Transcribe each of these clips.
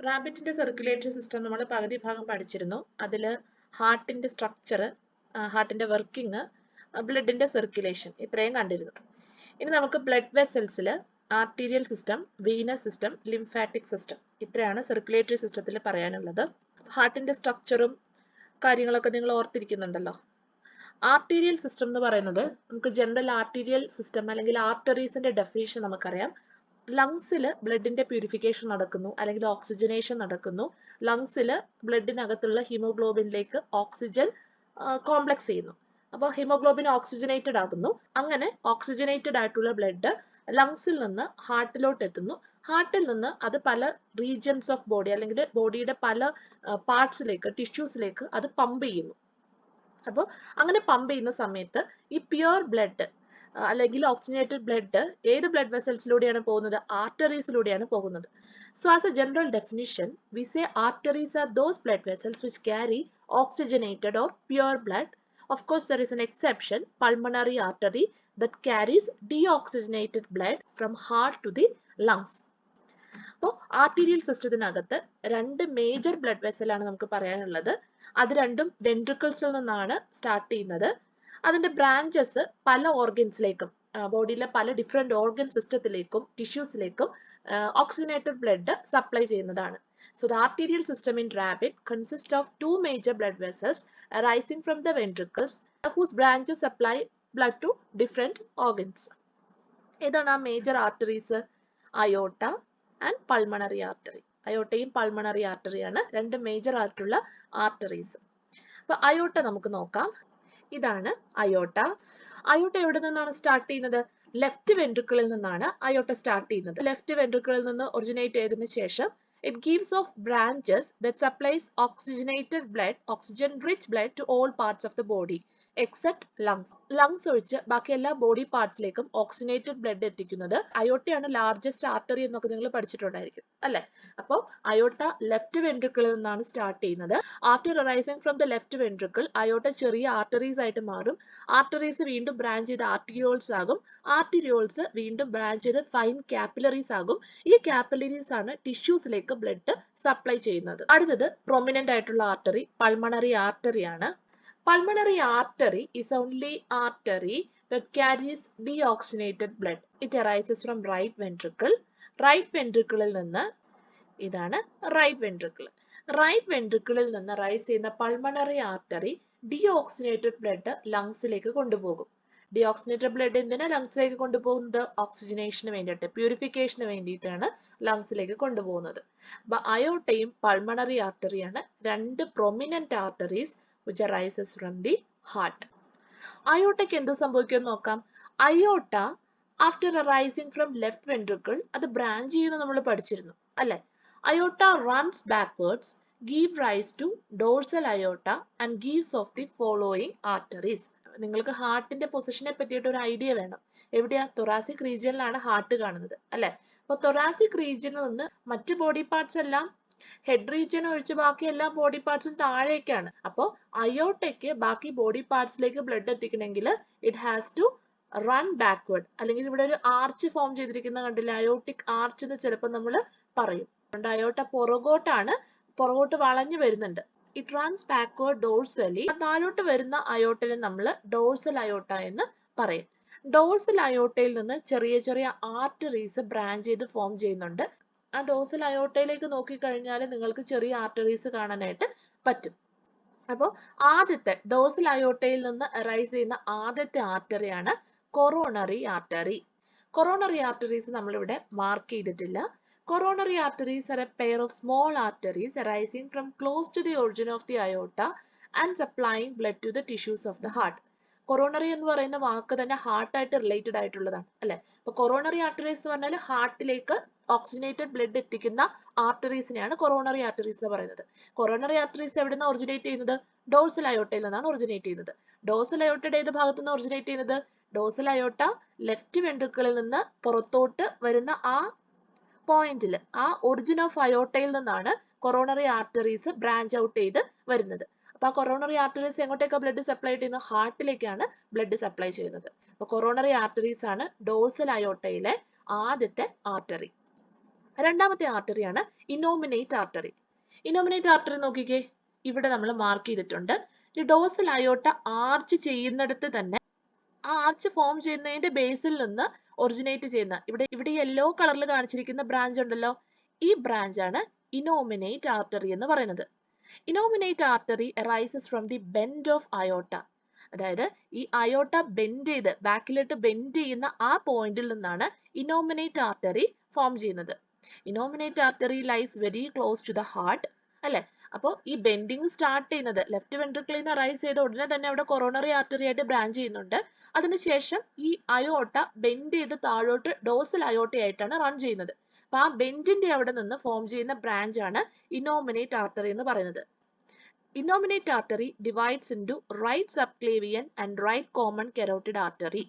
റാബിറ്റിന്റെ circulatory system നമ്മൾ പകുതി ഭാഗം പഠിച്ചിരുന്നു. അതിൽ ഹാർട്ടിന്റെ സ്ട്രക്ചർ, ഹാർട്ടിന്റെ വർക്കിംഗ്, ബ്ലഡിന്റെ സർക്കുലേഷൻ ഇത്രയും കണ്ടിരുന്നു. ഇനി നമുക്ക് ബ്ലഡ് വെസൽസിൽ arterial system, venous system, lymphatic system ഇത്രയാണ് സർക്കുലേറ്ററി സിസ്റ്റത്തിൽ പറയാനുള്ളത്. ഹാർട്ടിന്റെ സ്ട്രക്ചറും കാര്യങ്ങളൊക്കെ നിങ്ങൾ ഓർത്തിരിക്കുന്നുണ്ടല്ലോ. ആർട്ടീരിയൽ സിസ്റ്റം എന്ന് പറയുന്നത് നമുക്ക് ജനറൽ ആർട്ടീരിയൽ സിസ്റ്റം അല്ലെങ്കിൽ ആർട്ടറീസിന്റെ ഡെഫിനിഷൻ നമുക്കറിയാം. ലങ്സിൽ ബ്ലഡിന്റെ പ്യൂരിഫിക്കേഷൻ നടക്കുന്നു അല്ലെങ്കിൽ ഓക്സിജനേഷൻ നടക്കുന്നു. ലങ്സിൽ ബ്ലഡിനകത്തുള്ള ഹീമോഗ്ലോബിനിലേക്ക് ഓക്സിജൻ കോംപ്ലക്സ് ചെയ്യുന്നു. അപ്പോൾ ഹീമോഗ്ലോബിൻ ഓക്സിജനേറ്റഡ് ആകുന്നു. അങ്ങനെ ഓക്സിജനേറ്റഡ് ആയിട്ടുള്ള ബ്ലഡ് ലങ്സിൽ നിന്ന് ഹാർട്ടിലോട്ട് എത്തുന്നു. ഹാർട്ടിൽ നിന്ന് അത് പല റീജിയൻസ് ഓഫ് ബോഡി അല്ലെങ്കിൽ ബോഡിയുടെ പല പാർട്സിലേക്ക്, ടിഷ്യൂസിലേക്ക് അത് പമ്പ് ചെയ്യുന്നു. അപ്പോൾ അങ്ങനെ പമ്പ് ചെയ്യുന്ന സമയത്ത് ഈ പ്യുവർ ബ്ലഡ് അല്ലെങ്കിൽ ഓക്സിജനേറ്റഡ് ബ്ലഡ് ഏത് ബ്ലഡ് വെസൽസിലൂടെയാണ് പോകുന്നത്? ആർട്ടറീസിലൂടെയാണ് പോകുന്നത്. So as A general definition we say arteries are those blood vessels which carry oxygenated or pure blood. Of course there is an exception, pulmonary artery, that carries deoxygenated blood from heart to the lungs. അപ്പോൾ arterial സിസ്റ്റത്തിനകത്ത് രണ്ട് major blood വെസലാണ് നമുക്ക് പറയാനുള്ളത്. അത് രണ്ടും വെൻട്രിക്കിൾസിൽ നിന്നാണ് start ചെയ്യുന്നത്. അതിന്റെ branches പല ഓർഗൻസിലേക്കും, ബോഡിയിലെ പല ഡിഫറെന്റ് ഓർഗൻ സിസ്റ്റത്തിലേക്കും ടിഷ്യൂസിലേക്കും ഓക്സിജനേറ്റഡ് ബ്ലഡ് സപ്ലൈ ചെയ്യുന്നതാണ്. So the arterial system in rabbit consists of two major blood vessels arising from the ventricles whose branches supply blood to different organs. ഏതാണ് ആ major arteries? Aorta and pulmonary artery. അയോട്ടയും pulmonary ആർട്ടറിയാണ് രണ്ട് major ആയിട്ടുള്ള arteries. അപ്പൊ അയോട്ട നമുക്ക് നോക്കാം. ഇതാണ് അയോട്ട. അയോട്ട എവിടെ നിന്നാണ് സ്റ്റാർട്ട് ചെയ്യുന്നത്? ലെഫ്റ്റ് വെൻട്രിക്കിളിൽ നിന്നാണ് അയോട്ട സ്റ്റാർട്ട് ചെയ്യുന്നത്. ലെഫ്റ്റ് വെൻട്രിക്കിളിൽ നിന്ന് ഒറിജിനേറ്റ് ചെയ്തതിനു ശേഷം it gives off branches that supplies oxygenated blood, oxygen rich blood to all parts of the body except lungs. Lungs ഒഴിച്ച് ബാക്കി എല്ലാ ബോഡി പാർട്സിലേക്കും ഓക്സിജനേറ്റഡ് ബ്ലഡ് എത്തിക്കുന്നത്. അയോട്ടയാണ് ലാർജസ്റ്റ് ആർട്ടറി എന്നൊക്കെ നിങ്ങൾ പഠിച്ചിട്ടുണ്ടായിരിക്കും അല്ലെ? അപ്പോൾ അയോട്ട ലെഫ്റ്റ് വെൻട്രിക്കിളിൽ നിന്നാണ് സ്റ്റാർട്ട് ചെയ്യുന്നത്. After arising from the left ventricle aorta ചെറിയ ആർട്ടറീസ് ആയിട്ട് മാറും. ആർട്ടറീസ് വീണ്ടും ബ്രാഞ്ച് ചെയ്ത് ആർട്ടിരിയോൾസ് ആകും. ആർട്ടിരിയോൾസ് വീണ്ടും ബ്രാഞ്ച് ചെയ്ത് ഫൈൻ കാപ്പിലറീസ് ആകും. ഈ കാപ്പിലറീസ് ആണ് ടിഷ്യൂസിലേക്ക് ബ്ലഡ് സപ്ലൈ ചെയ്യുന്നത്. അടുത്തത് പ്രൊമിനന്റ് ആയിട്ടുള്ള ആർട്ടറി പൾമണറി ആർട്ടറി ആണ്. Pulmonary artery is only artery that carries deoxygenated blood. It arises from right ventricle. Right ventricle നിന്ന് ഇതാണ് right ventricle. Right ventricle നിന്ന് റൈസ് ചെയ്യുന്ന പൾമണറി ആർട്ടറി deoxygenated blood ലങ്സിലേക്ക് കൊണ്ടുപോകും. Deoxygenated blood എന്തിനാ ലങ്സിലേക്ക് കൊണ്ടുപോകുന്നത്? ഓക്സിജനേഷന് വേണ്ടിയിട്ട്, പ്യൂരിഫിക്കേഷന് വേണ്ടിയിട്ടാണ് ലങ്സിലേക്ക് കൊണ്ടുപോകുന്നത്. അപ്പൊ അയോട്ടയും പൾമണറി ആർട്ടറിയാണ് രണ്ട് prominent arteries which arises from the heart. അയോട്ടയ്ക്ക് എന്ത് സംഭവിക്കുമെന്ന് നോക്കാം. Aorta after arising from left ventricle അത് ബ്രാഞ്ച് ചെയ്യുന്ന നമ്മൾ പഠിച്ചിരുന്നു അല്ലെ? Aorta runs backwards, give rise to dorsal aorta and gives off the following arteries. നിങ്ങൾക്ക് ഹാർട്ടിന്റെ പൊസിഷനെ പറ്റിയിട്ട് ഒരു ഐഡിയ വേണം. എവിടെയാ? തൊറാസിക് റീജിയനിലാണ് ഹാർട്ട് കാണുന്നത് അല്ലെ? അപ്പൊ തൊറാസിക് റീജിയനിൽ നിന്ന് മറ്റ് ബോഡി പാർട്സ് എല്ലാം ഹെഡ് റീജിയൻ ഒഴിച്ച് ബാക്കി എല്ലാ ബോഡി പാർട്സും താഴേക്കാണ്. അപ്പോൾ അയോട്ടയ്ക്ക് ബാക്കി ബോഡി പാർട്സിലേക്ക് ബ്ലഡ് എത്തിക്കണമെങ്കിൽ it has to run backward. അല്ലെങ്കിൽ ഇവിടെ ഒരു ആർച്ച് ഫോം ചെയ്തിരിക്കുന്ന കണ്ടില്ല, അയോട്ടിക് ആർച്ച് എന്ന് ചിലപ്പോൾ നമ്മൾ പറയും. അതുകൊണ്ട് അയോട്ട പുറകോട്ട് വളഞ്ഞു വരുന്നുണ്ട്. It runs backward dorsally. താഴോട്ട് വരുന്ന അയോട്ടനെ നമ്മൾ ഡോർസൽ അയോട്ട എന്ന് പറയും. ഡോർസൽ അയോട്ടയിൽ നിന്ന് ചെറിയ ചെറിയ ആർട്ടറീസ് ബ്രാഞ്ച് ചെയ്ത് ഫോം ചെയ്യുന്നുണ്ട്. ആ ഡോർസൽ അയോട്ടയിലേക്ക് നോക്കിക്കഴിഞ്ഞാൽ നിങ്ങൾക്ക് ചെറിയ ആർട്ടറീസ് കാണാനായിട്ട് പറ്റും. അപ്പോൾ ആദ്യത്തെ ഡോർസൽ അയോട്ടയിൽ നിന്ന് അറൈസ് ചെയ്യുന്ന ആദ്യത്തെ ആർട്ടറിയാണ് കൊറോണറി ആർട്ടറി. കൊറോണറി ആർട്ടറീസ് നമ്മളിവിടെ മാർക്ക് ചെയ്തിട്ടില്ല. Coronary arteries are a pair of small arteries arising from close to the origin of the aorta and supplying blood to the tissues of the heart. Coronary എന്ന് പറയുന്ന വാക്ക് തന്നെ ഹാർട്ടായിട്ട് related ആയിട്ടുള്ളതാണ് അല്ലെ? അപ്പൊ coronary arteries എന്ന് പറഞ്ഞാൽ ഹാർട്ടിലേക്ക് oxygenated blood എത്തിക്കുന്ന ആർട്ടറീസിനെയാണ് coronary arteries എന്ന് പറയുന്നത്. കൊറോണറി ആർട്ടറീസ് എവിടെ നിന്ന് ഒറിജിനേറ്റ് ചെയ്യുന്നത്? ഡോർസൽ അയോട്ടയിൽ നിന്നാണ് ഒറിജിനേറ്റ് ചെയ്യുന്നത്. ഡോർസൽ അയോട്ടയുടെ ഏത് ഭാഗത്തു നിന്ന് ഒറിജിനേറ്റ് ചെയ്യുന്നത്? ഡോർസൽ അയോട്ട ലെഫ്റ്റ് വെൻട്രിക്കിളിൽ നിന്ന് പുറത്തോട്ട് വരുന്ന ആ പോയിന്റിൽ, ആ ഒറിജിൻ ഓഫ് അയോട്ടയിൽ നിന്നാണ് കൊറോണറി ആർട്ടറീസ് ബ്രാഞ്ച് ഔട്ട് ചെയ്ത് വരുന്നത്. അപ്പൊ ആ കൊറോണറി ആർട്ടറീസ് എങ്ങോട്ടേക്കാണ് ബ്ലഡ് സപ്ലൈ ചെയ്യുന്നത്? ഹാർട്ടിലേക്കാണ് ബ്ലഡ് സപ്ലൈ ചെയ്യുന്നത്. അപ്പൊ കൊറോണറി ആർട്ടറീസ് ആണ് ഡോർസൽ അയോട്ടയിലെ ആദ്യത്തെ ആർട്ടറി. രണ്ടാമത്തെ ആർട്ടറിയാണ് ഇനോമിനേറ്റ് ആർട്ടറി. ഇനോമിനേറ്റ് ആർട്ടറി നോക്കിക്കേ, ഇവിടെ നമ്മൾ മാർക്ക് ചെയ്തിട്ടുണ്ട്. ഈ ഡോസൽ അയോട്ട ആർച്ച് ചെയ്യുന്നിടത്ത് തന്നെ ആ ആർച്ച് ഫോം ചെയ്യുന്നതിന്റെ ബേസിൽ നിന്ന് ഒറിജിനേറ്റ് ചെയ്യുന്ന ഇവിടെ യെല്ലോ കളറിൽ കാണിച്ചിരിക്കുന്ന ബ്രാഞ്ച് ഉണ്ടല്ലോ, ഈ ബ്രാഞ്ച് ആണ് ഇനോമിനേറ്റ് ആർട്ടറി എന്ന് പറയുന്നത്. Innominate artery arises from the bend of aorta. അതായത് ഈ അയോട്ട ബെൻഡ് ചെയ്ത് ബാക്കിലോട്ട് ബെൻഡ് ചെയ്യുന്ന ആ പോയിന്റിൽ നിന്നാണ് ഇനോമിനേറ്റ് ആർട്ടറി ഫോം ചെയ്യുന്നത്. Innominate artery lies very close to the heart അല്ലെ. അപ്പോൾ ഈ ബെൻഡിങ് സ്റ്റാർട്ട് ചെയ്യുന്നത് ലെഫ്റ്റ് വെൻട്രിക്കിളിൽ നിന്ന് റൈസ് ചെയ്ത ഉടനെ തന്നെ അവിടെ കൊറോണറി ആർട്ടറി ആയിട്ട് ബ്രാഞ്ച് ചെയ്യുന്നുണ്ട്. അതിനുശേഷം ഈ അയോട്ട ബെൻഡ് ചെയ്ത് താഴോട്ട് ഡോസൽ അയോട്ട ആയിട്ടാണ് റൺ ചെയ്യുന്നത്. അപ്പൊ ആ ബെൻഡിന്റെ അവിടെ നിന്ന് ഫോം ചെയ്യുന്ന ബ്രാഞ്ച് ആണ് ഇനോമിനേറ്റ് ആർട്ടറി എന്ന് പറയുന്നത്. Innominate artery divides into right subclavian and right common carotid artery.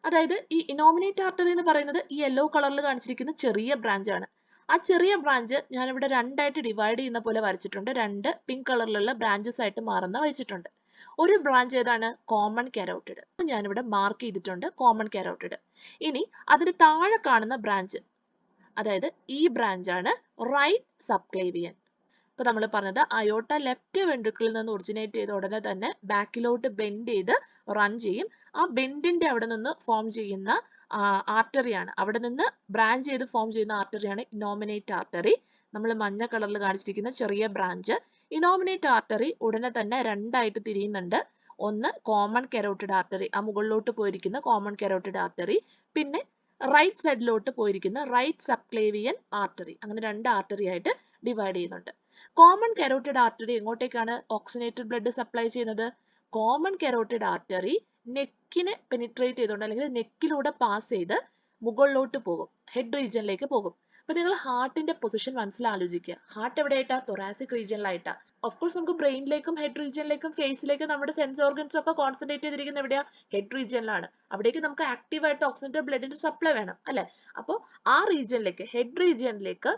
അതായത് ഈ ഇനോമിനേറ്റ് ആർട്ടറി എന്ന് പറയുന്നത് ഈ യെല്ലോ കളറിൽ കാണിച്ചിരിക്കുന്ന ചെറിയ ബ്രാഞ്ച് ആണ്. ആ ചെറിയ ബ്രാഞ്ച് ഞാനിവിടെ രണ്ടായിട്ട് ഡിവൈഡ് ചെയ്യുന്ന പോലെ വരച്ചിട്ടുണ്ട്. രണ്ട് പിങ്ക് കളറിലുള്ള ബ്രാഞ്ചസ് ആയിട്ട് മാറുന്ന വെച്ചിട്ടുണ്ട്. ഒരു ബ്രാഞ്ച് ഏതാണ്? Common carotid. ഞാനിവിടെ മാർക്ക് ചെയ്തിട്ടുണ്ട് കോമൺ കാരോട്ടിഡ്. ഇനി അതിന് താഴെ കാണുന്ന ബ്രാഞ്ച്, അതായത് ഈ ബ്രാഞ്ച് ആണ് റൈറ്റ് സബ്ക്ലേവിയൻ. ഇപ്പൊ നമ്മൾ പറഞ്ഞത് അയോട്ട ലെഫ്റ്റ് വെൻട്രിക്കിളിൽ നിന്ന് ഒറിജിനേറ്റ് ചെയ്ത ഉടനെ തന്നെ ബാക്കിലോട്ട് ബെൻഡ് ചെയ്ത് റൺ ചെയ്യും. ആ ബെൻഡിന്റെ അവിടെ നിന്ന് ഫോം ചെയ്യുന്ന ആർട്ടറിയാണ്, അവിടെ നിന്ന് ബ്രാഞ്ച് ചെയ്ത് ഫോം ചെയ്യുന്ന ആർട്ടറിയാണ് ഇനോമിനേറ്റ് ആർട്ടറി. നമ്മൾ മഞ്ഞ കളറിൽ കാണിച്ചിരിക്കുന്ന ചെറിയ ബ്രാഞ്ച്. ഇനോമിനേറ്റ് ആർട്ടറി ഉടനെ തന്നെ രണ്ടായിട്ട് തിരിയുന്നുണ്ട്. ഒന്ന് കോമൺ കരോട്ടിഡ് ആർട്ടറി, ആ മുകളിലോട്ട് പോയിരിക്കുന്ന കോമൺ കരോട്ടിഡ് ആർട്ടറി, പിന്നെ റൈറ്റ് സൈഡിലോട്ട് പോയിരിക്കുന്ന റൈറ്റ് സബ്ക്ലേവിയൻ ആർട്ടറി. അങ്ങനെ രണ്ട് ആർട്ടറി ആയിട്ട് ഡിവൈഡ് ചെയ്യുന്നുണ്ട്. കോമൺ കരോട്ടിഡ് ആർട്ടറി എങ്ങോട്ടേക്കാണ് ഓക്സിനേറ്റഡ് ബ്ലഡ് സപ്ലൈ ചെയ്യുന്നത്? കോമൺ കരോട്ടിഡ് ആർട്ടറി നെക്കിനെ പെനിട്രേറ്റ് ചെയ്തുകൊണ്ട് അല്ലെങ്കിൽ നെക്കിലൂടെ പാസ് ചെയ്ത് മുകളിലോട്ട് പോകും, ഹെഡ് റീജിയനിലേക്ക് പോകും. അപ്പൊ നിങ്ങൾ ഹാർട്ടിന്റെ പൊസിഷൻ മനസ്സിലാലോചിക്കുക. ഹാർട്ട് എവിടെയായിട്ടാ? തൊറാസിക് റീജിയനിലായിട്ടാ. ഓഫ്കോഴ്സ് നമുക്ക് ബ്രെയിനിലേക്കും ഹെഡ് റീജിയനിലേക്കും ഫേസിലേക്കും നമ്മുടെ സെൻസ് ഓർഗൻസ് ഒക്കെ കോൺസെൻട്രേറ്റ് ചെയ്തിരിക്കുന്നത് എവിടെയാ? ഹെഡ് റീജിയനിലാണ്. അവിടേക്ക് നമുക്ക് ആക്റ്റീവ് ആയിട്ട് ഓക്സിജന്റെ ബ്ലഡിന്റെ സപ്ലൈ വേണം അല്ലെ. അപ്പോൾ ആ റീജിയനിലേക്ക്, ഹെഡ് റീജിയനിലേക്ക്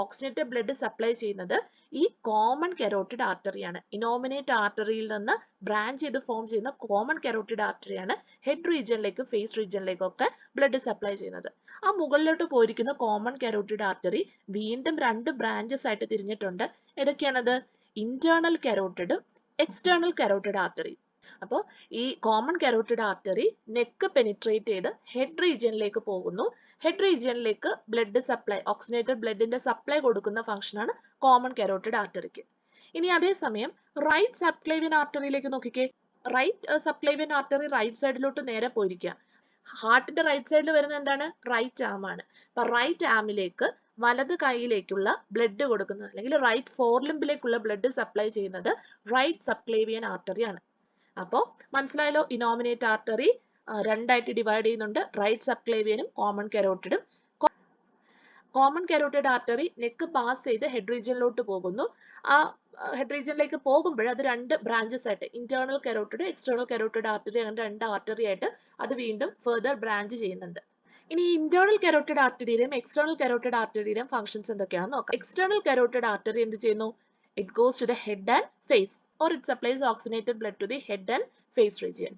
ഓക്സിജനേറ്റഡ് ബ്ലഡ് സപ്ലൈ ചെയ്യുന്നത് ഈ കോമൺ കരോട്ടിഡ് ആർട്ടറിയാണ്. ഇനോമിനേറ്റ് ആർട്ടറിയിൽ നിന്ന് ബ്രാഞ്ച് ചെയ്ത് ഫോം ചെയ്യുന്ന കോമൺ കരോട്ടിഡ് ആർട്ടറിയാണ് ഹെഡ് റീജിയനിലേക്കും ഫേസ് റീജിയനിലേക്കും ഒക്കെ ബ്ലഡ് സപ്ലൈ ചെയ്യുന്നത്. ആ മുകളിലോട്ട് പോയിരിക്കുന്ന കോമൺ കരോട്ടിഡ് ആർട്ടറി വീണ്ടും രണ്ട് ബ്രാഞ്ചസ് ആയിട്ട് തിരിഞ്ഞിട്ടുണ്ട്. ഏതൊക്കെയാണത്? ഇന്റേണൽ കരോട്ടിഡും എക്സ്റ്റേണൽ കരോട്ടിഡ് ആർട്ടറി. അപ്പോൾ ഈ common carotid artery neck penetrate ചെയ്ത് ഹെഡ് റീജിയനിലേക്ക് പോകുന്നു. ഹെഡ് റീജിയനിലേക്ക് ബ്ലഡ് സപ്ലൈ, ഓക്സിനേറ്റഡ് ബ്ലഡിന്റെ സപ്ലൈ കൊടുക്കുന്ന ഫംഗ്ഷനാണ് കോമൺ കരോട്ടിഡ് ആർട്ടറിക്ക്. ഇനി അതേസമയം റൈറ്റ് സബ്ക്ലേവിയൻ ആർട്ടറിയിലേക്ക് നോക്കിക്കേ. റൈറ്റ് സബ്ക്ലേവിയൻ ആർട്ടറി റൈറ്റ് സൈഡിലോട്ട് നേരെ പോയിരിക്കുക. ഹാർട്ടിന്റെ റൈറ്റ് സൈഡിൽ വരുന്നത് എന്താണ്? റൈറ്റ് ആം ആണ്. അപ്പൊ റൈറ്റ് ആമിലേക്ക് വലത് കൈയിലേക്കുള്ള ബ്ലഡ് കൊടുക്കുന്നത് അല്ലെങ്കിൽ റൈറ്റ് ഫോർലിംബിലേക്കുള്ള ബ്ലഡ് സപ്ലൈ ചെയ്യുന്നത് റൈറ്റ് സബ്ക്ലേവിയൻ ആർട്ടറി ആണ്. അപ്പോൾ മനസ്സിലായല്ലോ, ഇനോമിനേറ്റ് ആർട്ടറി രണ്ടായിട്ട് ഡിവൈഡ് ചെയ്യുന്നുണ്ട്, റൈറ്റ് സബ്ക്ലേവിയനും കോമൺ കരോട്ടിഡും. Common carotid artery neck pass ചെയ്ത് ഹെഡ് റീജിയനിലോട്ട് പോകുന്നു. ആ ഹെഡ് റീജിയനിലേക്ക് പോകുമ്പോൾ അത് രണ്ട് ബ്രാഞ്ചസ് ആയിട്ട്, internal carotid, external carotid artery, അങ്ങനെ രണ്ട് ആർട്ടറി ആയിട്ട് അത് വീണ്ടും ഫെർദർ ബ്രാഞ്ച് ചെയ്യുന്നുണ്ട്. ഇനി ഇന്റേണൽ കരോട്ടിഡ് ആർട്ടറിയുടെയും എക്സ്റ്റേണൽ കരോട്ടിഡ് ആർട്ടറിയുടെയും ഫംഗ്ഷൻസ് എന്തൊക്കെയാണെന്ന് നോക്കാം. എക്സ്റ്റേണൽ കരോട്ടിഡ് ആർട്ടറി എന്ത് ചെയ്യുന്നു? It goes to the head and face, or it supplies oxygenated blood to the head and face region.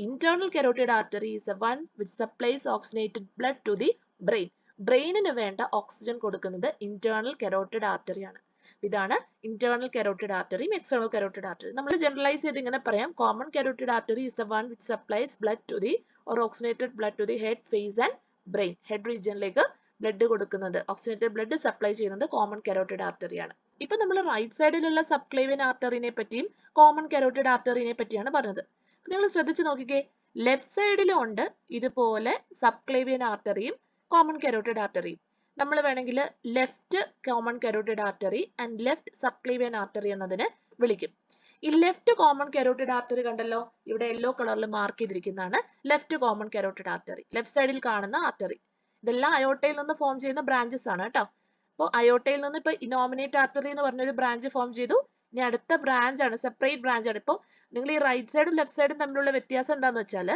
Internal carotid artery is the one which supplies oxygenated blood to the brain. ബ്രെയിനിന് വേണ്ട oxygen കൊടുക്കുന്നത് internal carotid artery ആണ്. ഇതാണ് internal carotid ആർട്ടറിയും external carotid artery. നമ്മൾ generalize ചെയ്ത് ഇങ്ങനെ പറയാം, common carotid artery is the one which supplies blood to the or oxygenated blood to the head, face and brain. Head റീജിയനിലേക്ക് blood കൊടുക്കുന്നത്, oxygenated blood supply ചെയ്യുന്നത് common carotid ആർട്ടറിയാണ്. ഇപ്പൊ നമ്മൾ റൈറ്റ് സൈഡിലുള്ള സബ്ക്ലേവിയൻ ആർട്ടറിനെ പറ്റിയും കോമൺ കരോട്ടിഡ് ആർട്ടറിനെ പറ്റിയാണ് പറഞ്ഞത്. നിങ്ങൾ ശ്രദ്ധിച്ചു നോക്കിക്കേ, ലെഫ്റ്റ് സൈഡിലും ഉണ്ട് ഇതുപോലെ സബ്ക്ലേവിയൻ ആർട്ടറിയും കോമൺ കരോട്ടിഡ് ആർട്ടറിയും. നമ്മൾ വേണമെങ്കിൽ left common carotid artery and left subclavian artery എന്നതിനെ വിളിക്കും. ഈ ലെഫ്റ്റ് കോമൺ കരോട്ടിഡ് ആർട്ടറി കണ്ടല്ലോ, ഇവിടെ യെല്ലോ കളറിൽ മാർക്ക് ചെയ്തിരിക്കുന്നതാണ് left common carotid artery, left സൈഡിൽ കാണുന്ന ആർട്ടറി. ഇതെല്ലാം അയോട്ടയിൽ നിന്ന് ഫോം ചെയ്യുന്ന ബ്രാഞ്ചസ് ആണ് കേട്ടോ. അപ്പോൾ അയോട്ടയിൽ നിന്ന് ഇപ്പൊ ഇനോമിനേറ്റ് ആർട്ടറി എന്ന് പറഞ്ഞൊരു ബ്രാഞ്ച് ഫോം ചെയ്തു. ഇനി അടുത്ത ബ്രാഞ്ച് ആണ്, സെപ്പറേറ്റ് ബ്രാഞ്ച് ആണ്. ഇപ്പോൾ നിങ്ങൾ ഈ റൈറ്റ് സൈഡും ലെഫ്റ്റ് സൈഡും തമ്മിലുള്ള വ്യത്യാസം എന്താന്ന് വെച്ചാൽ,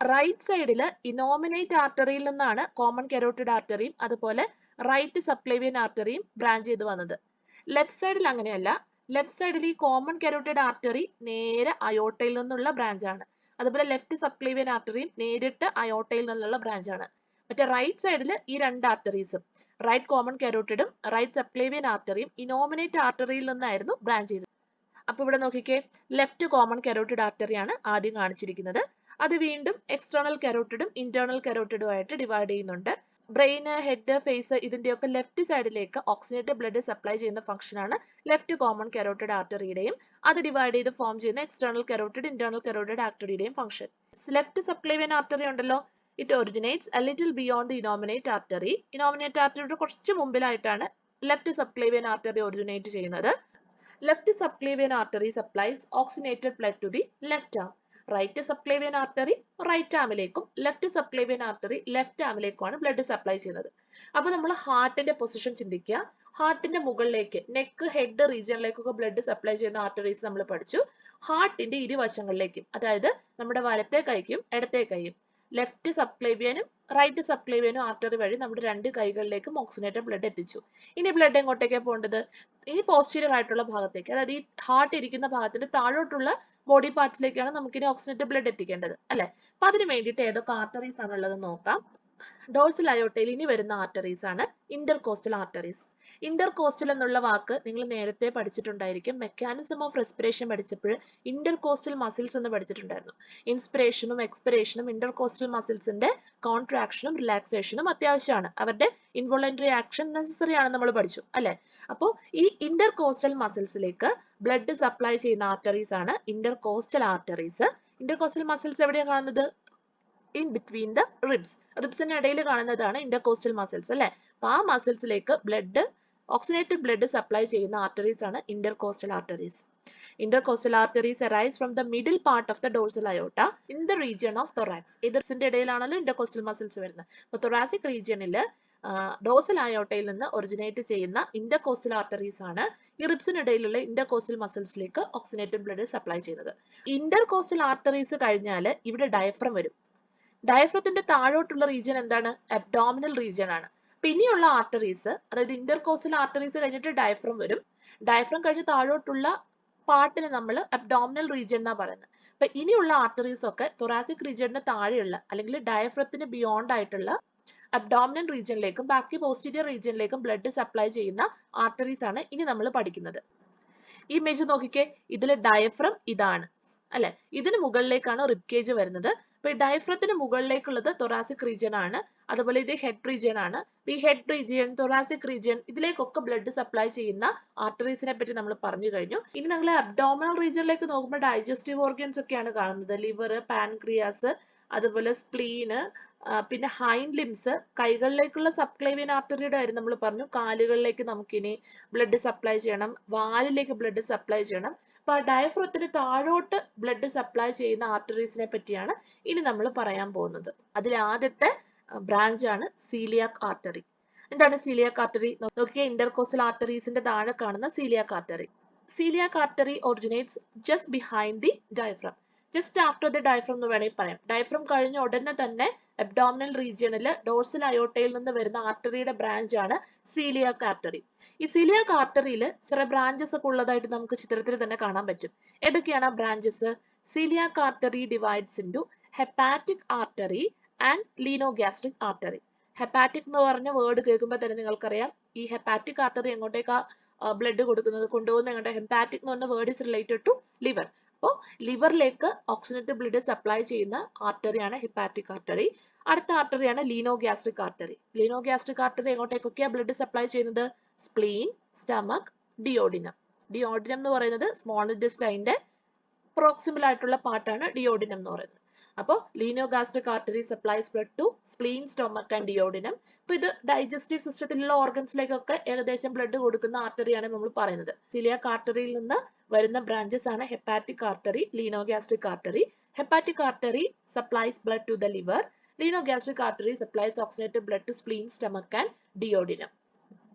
റൈറ്റ് സൈഡിൽ ഇനോമിനേറ്റ് ആർട്ടറിയിൽ നിന്നാണ് കോമൺ കരോട്ടിഡ് ആർട്ടറിയും അതുപോലെ റൈറ്റ് സബ്ക്ലേവിയൻ ആർട്ടറിയും ബ്രാഞ്ച് ചെയ്ത് വന്നത്. ലെഫ്റ്റ് സൈഡിൽ അങ്ങനെയല്ല. ലെഫ്റ്റ് സൈഡിൽ ഈ കോമൺ കരോട്ടിഡ് ആർട്ടറി നേരെ അയോട്ടയിൽ നിന്നുള്ള ബ്രാഞ്ച് ആണ്. അതുപോലെ ലെഫ്റ്റ് സബ്ക്ലേവിയൻ ആർട്ടറിയും നേരിട്ട് അയോട്ടയിൽ നിന്നുള്ള ബ്രാഞ്ച് ആണ്. മറ്റേ റൈറ്റ് സൈഡിൽ ഈ രണ്ട് ആർട്ടറീസും റൈറ്റ് കോമൺ കരോട്ടിഡും റൈറ്റ് സബ്ക്ലേവിയൻ ആർട്ടറിയും ഇനോമിനേറ്റ് ആർട്ടറിയിൽ നിന്നായിരുന്നു ബ്രാഞ്ച് ചെയ്തത്. അപ്പൊ ഇവിടെ നോക്കിക്കേ, ലെഫ്റ്റ് കോമൺ കരോട്ടിഡ് ആർട്ടറിയാണ് ആദ്യം കാണിച്ചിരിക്കുന്നത്. അത് വീണ്ടും എക്സ്റ്റേണൽ കരോട്ടിഡും ഇന്റേണൽ കരോട്ടിഡും ആയിട്ട് ഡിവൈഡ് ചെയ്യുന്നുണ്ട്. ബ്രെയിന്, ഹെഡ്, ഫേസ് ഇതിന്റെയൊക്കെ ലെഫ്റ്റ് സൈഡിലേക്ക് ഓക്സിജനേറ്റഡ് ബ്ലഡ് സപ്ലൈ ചെയ്യുന്ന ഫംഗ്ഷനാണ് ലെഫ്റ്റ് കോമൺ കരോട്ടിഡ് ആർട്ടറിയുടെയും അത് ഡിവൈഡ് ചെയ്ത് ഫോം ചെയ്യുന്ന എക്സ്റ്റേണൽ കരോട്ടിഡ്, ഇന്റേണൽ കരോട്ടിഡ് ആർട്ടറിയുടെയും ഫംഗ്ഷൻ. ലെഫ്റ്റ് സബ്ക്ലേവിയൻ ആർട്ടറി ഉണ്ടല്ലോ, it originates a little beyond the innominate artery. Innominate ആർട്ടറിയുടെ കുറച്ച് മുമ്പിലായിട്ടാണ് ലെഫ്റ്റ് സബ്ക്ലേവിയൻ ആർട്ടറി ഒറിജിനേറ്റ് ചെയ്യുന്നത്. Left subclavian artery supplies oxygenated blood to the left arm. Right subclavian artery right ആമിലേക്കും left subclavian artery left ആമിലേക്കുമാണ് blood supply ചെയ്യുന്നത്. അപ്പൊ നമ്മൾ ഹാർട്ടിന്റെ പൊസിഷൻ ചിന്തിക്കുക. ഹാർട്ടിന്റെ മുകളിലേക്ക്, നെക്ക്, ഹെഡ് റീജിയനിലേക്കൊക്കെ ബ്ലഡ് സപ്ലൈ ചെയ്യുന്ന ആർട്ടറീസ് നമ്മൾ പഠിച്ചു. ഹാർട്ടിന്റെ ഇരുവശങ്ങളിലേക്കും, അതായത് നമ്മുടെ വലത്തെ കൈക്കും ഇടത്തെ കൈയും, ലെഫ്റ്റ് സബ്ക്ലേവിയനും റൈറ്റ് സബ്ക്ലേവിയനും ആർട്ടറി വഴി നമ്മുടെ രണ്ട് കൈകളിലേക്കും ഓക്സിജനേറ്റഡ് ബ്ലഡ് എത്തിച്ചു. ഇനി ബ്ലഡ് എങ്ങോട്ടേക്കാണ് പോകേണ്ടത്? ഇനി പോസ്റ്റീരിയർ ആയിട്ടുള്ള ഭാഗത്തേക്ക്, അതായത് ഈ ഹാർട്ട് ഇരിക്കുന്ന ഭാഗത്തിന്റെ താഴോട്ടുള്ള ബോഡി പാർട്സിലേക്കാണ് നമുക്കിനി ഓക്സിജനേറ്റഡ് ബ്ലഡ് എത്തിക്കേണ്ടത് അല്ലെ. അപ്പൊ അതിന് വേണ്ടിയിട്ട് ഏതൊക്കെ ആർട്ടറീസ് ആണുള്ളത് നോക്കാം. ഡോർസൽ അയോർട്ടയിൽ ഇനി വരുന്ന ആർട്ടറീസ് ആണ് ഇന്റർകോസ്റ്റൽ ആർട്ടറീസ്. ഇന്റർകോസ്റ്റൽ എന്നുള്ള വാക്ക് നിങ്ങൾ നേരത്തെ പഠിച്ചിട്ടുണ്ടായിരിക്കും. മെക്കാനിസം ഓഫ് റെസ്പിറേഷൻ പഠിച്ചപ്പോൾ ഇന്റർകോസ്റ്റൽ മസിൽസ് എന്ന് പഠിച്ചിട്ടുണ്ടായിരുന്നു. ഇൻസ്പിറേഷനും എക്സ്പിറേഷനും ഇന്റർകോസ്റ്റൽ മസിൽസിന്റെ കോൺട്രാക്ഷനും റിലാക്സേഷനും അത്യാവശ്യമാണ്. അവരുടെ ഇൻവോളണ്ടറി ആക്ഷൻ നെസസറി ആണെന്ന് നമ്മൾ പഠിച്ചു അല്ലെ. അപ്പോൾ ഈ ഇന്റർകോസ്റ്റൽ മസിൽസിലേക്ക് ബ്ലഡ് സപ്ലൈ ചെയ്യുന്ന ആർട്ടറീസ് ആണ് ഇന്റർകോസ്റ്റൽ ആർട്ടറീസ്. ഇന്റർകോസ്റ്റൽ മസിൽസ് എവിടെയാണ് കാണുന്നത്? In between the ribs. റിബ്സിന് ഇടയിൽ കാണുന്നതാണ് ഇന്റർകോസ്റ്റൽ മസിൽസ് അല്ലെ. അപ്പൊ ആ മസിൽസിലേക്ക് ബ്ലഡ്, ഓക്സിജനേറ്റഡ് ബ്ലഡ് സപ്ലൈ ചെയ്യുന്ന ആർട്ടറീസ് ആണ് intercostal arteries. Intercostal arteries arise from the middle part of the dorsal aorta in the region of thorax. ഇതിന്റെ ഇടയിലാണല്ലോ ഇന്റർകോസ്റ്റൽ മസിൽസ് വരുന്നത്. അപ്പൊ thoracic regionിൽ ഡോർസൽ അയോർട്ടയിൽ നിന്ന് ഒറിജിനേറ്റ് ചെയ്യുന്ന ഇന്റർകോസ്റ്റൽ ആർട്ടറീസ് ആണ് ഈ റിബ്സിനിടയിലുള്ള ഇന്റർകോസ്റ്റൽ മസിൽസിലേക്ക് ഓക്സിജനേറ്റഡ് ബ്ലഡ് സപ്ലൈ ചെയ്യുന്നത്. ഇന്റർകോസ്റ്റൽ ആർട്ടറീസ് കഴിഞ്ഞാൽ ഇവിടെ ഡയഫ്രം വരും. ഡയഫ്രത്തിന്റെ താഴോട്ടുള്ള റീജിയൻ എന്താണ്? അബ്ഡോമിനൽ റീജിയൻ ആണ്. അപ്പൊ ഇനിയുള്ള ആർട്ടറീസ്, അതായത് ഇന്റർകോസ്റ്റൽ ആർട്ടറീസ് കഴിഞ്ഞിട്ട് ഡയഫ്രം വരും. ഡയഫ്രം കഴിഞ്ഞ് താഴോട്ടുള്ള പാർട്ടിന് നമ്മൾ അബ്ഡോമിനൽ റീജിയൻ എന്നാ പറയുന്നത്. അപ്പൊ ഇനിയുള്ള ആർട്ടറീസ് ഒക്കെ തൊറാസിക് റീജിയന് താഴെയുള്ള അല്ലെങ്കിൽ ഡയഫ്രത്തിന് ബിയോണ്ട് ആയിട്ടുള്ള അബ്ഡോമിനൽ റീജിയനിലേക്കും ബാക്കി പോസ്റ്റീരിയർ റീജിയനിലേക്കും ബ്ലഡ് സപ്ലൈ ചെയ്യുന്ന ആർട്ടറീസ് ആണ് ഇനി നമ്മൾ പഠിക്കുന്നത്. ഈ ഇമേജ് നോക്കിക്കേ, ഇതിലെ ഡയഫ്രം ഇതാണ് അല്ലെ. ഇതിന് മുകളിലേക്കാണ് റിബ്കേജ് വരുന്നത്. അപ്പൊ ഈ ഡയഫ്രത്തിന് മുകളിലേക്കുള്ളത് തൊറാസിക് റീജിയൻ ആണ്. അതുപോലെ ഇത് ഹെഡ് റീജിയൻ ആണ്. ഈ ഹെഡ് റീജിയൻ, തൊറാസിക് റീജിയൻ ഇതിലേക്കൊക്കെ ബ്ലഡ് സപ്ലൈ ചെയ്യുന്ന ആർട്ടറീസിനെ പറ്റി നമ്മൾ പറഞ്ഞു കഴിഞ്ഞു. ഇനി നമ്മൾ അബ്ഡോമിനൽ റീജിയനിലേക്ക് നോക്കുമ്പോൾ ഡൈജസ്റ്റീവ് ഓർഗൻസ് ഒക്കെയാണ് കാണുന്നത്. ലിവർ, പാൻക്രിയാസ്, അതുപോലെ സ്പ്ലീന്, പിന്നെ ഹൈൻഡ് ലിംസ്. കൈകളിലേക്കുള്ള സബ്ക്ലേവിയൻ ആർട്ടറിയുടെ കാര്യം നമ്മൾ പറഞ്ഞു. കാലുകളിലേക്ക് നമുക്കിനി ബ്ലഡ് സപ്ലൈ ചെയ്യണം, വാലിലേക്ക് ബ്ലഡ് സപ്ലൈ ചെയ്യണം. അപ്പൊ ഡയഫ്രത്തിന് താഴോട്ട് ബ്ലഡ് സപ്ലൈ ചെയ്യുന്ന ആർട്ടറീസിനെ പറ്റിയാണ് ഇനി നമ്മൾ പറയാൻ പോകുന്നത്. അതിൽ ആദ്യത്തെ ബ്രാഞ്ച് ആണ് സീലിയാക് ആർട്ടറി. എന്താണ് സീലിയാക് ആർട്ടറി? നോക്കിയാൽ ഇന്റർകോസ്റ്റൽ ആർട്ടറീസിന്റെ താഴെ കാണുന്ന coeliac artery. Coeliac artery originates just behind the diaphragm, just after the diaphragm എന്ന് വേണമെങ്കിൽ പറയാം. ഡയഫ്രം കഴിഞ്ഞ ഉടനെ തന്നെ അബ്ഡോമിനൽ റീജിയണിൽ ഡോർസൽ അയോർട്ടയിൽ നിന്ന് വരുന്ന ആർട്ടറിയുടെ ബ്രാഞ്ച് ആണ് സീലിയാക് ആർട്ടറി. ഈ സീലിയാക് ആർട്ടറിയിൽ ചില ബ്രാഞ്ചസ് ഒക്കെ ഉള്ളതായിട്ട് നമുക്ക് ചിത്രത്തിൽ തന്നെ കാണാൻ പറ്റും. ഏതൊക്കെയാണ് ആ branches? Coeliac artery divides into hepatic artery and lienogastric artery. Hepatic എന്ന് പറഞ്ഞ വേർഡ് കേൾക്കുമ്പോൾ തന്നെ നിങ്ങൾക്കറിയാം ഈ ഹെപ്പാറ്റിക് ആർട്ടറി എങ്ങോട്ടേക്കാ ബ്ലഡ് കൊണ്ടുപോകുന്ന എങ്ങോട്ട്? ഹെപ്പാറ്റിക് എന്ന് പറഞ്ഞ word is related to liver. അപ്പോൾ ലിവറിലേക്ക് ഓക്സിജനേറ്റഡ് ബ്ലഡ് സപ്ലൈ ചെയ്യുന്ന ആർട്ടറിയാണ് ഹെപ്പാറ്റിക് ആർട്ടറി. അടുത്ത ആർട്ടറിയാണ് ലീനോഗ്യാസ്ട്രിക് ആർട്ടറി. ലീനോഗ്യാസ്ട്രിക് ആർട്ടറി എങ്ങോട്ടേക്കൊക്കെയാണ് ബ്ലഡ് സപ്ലൈ ചെയ്യുന്നത്? Spleen, stomach, duodenum. ഡിയോഡിനം എന്ന് പറയുന്നത് സ്മോൾ ഇൻറ്റെസ്റ്റൈന്റെ പ്രോക്സിമൽ ആയിട്ടുള്ള പാർട്ടാണ് ഡിയോഡിനം എന്ന് പറയുന്നത്. അപ്പോൾ lienogastric artery supplies blood to spleen, stomach and duodenum. അപ്പൊ ഇത് ഡൈജസ്റ്റീവ് സിസ്റ്റത്തിലുള്ള ഓർഗൻസിലേക്കൊക്കെ ഏകദേശം ബ്ലഡ് കൊടുക്കുന്ന ആർട്ടറിയാണ് നമ്മൾ പറയുന്നത്. സീലിയാക് ആർട്ടറിയിൽ നിന്ന് വരുന്ന ബ്രാഞ്ചസ് ആണ് hepatic artery, lienogastric artery. Hepatic artery supplies blood to the liver. Lienogastric artery supplies oxygenated blood to spleen, stomach and duodenum.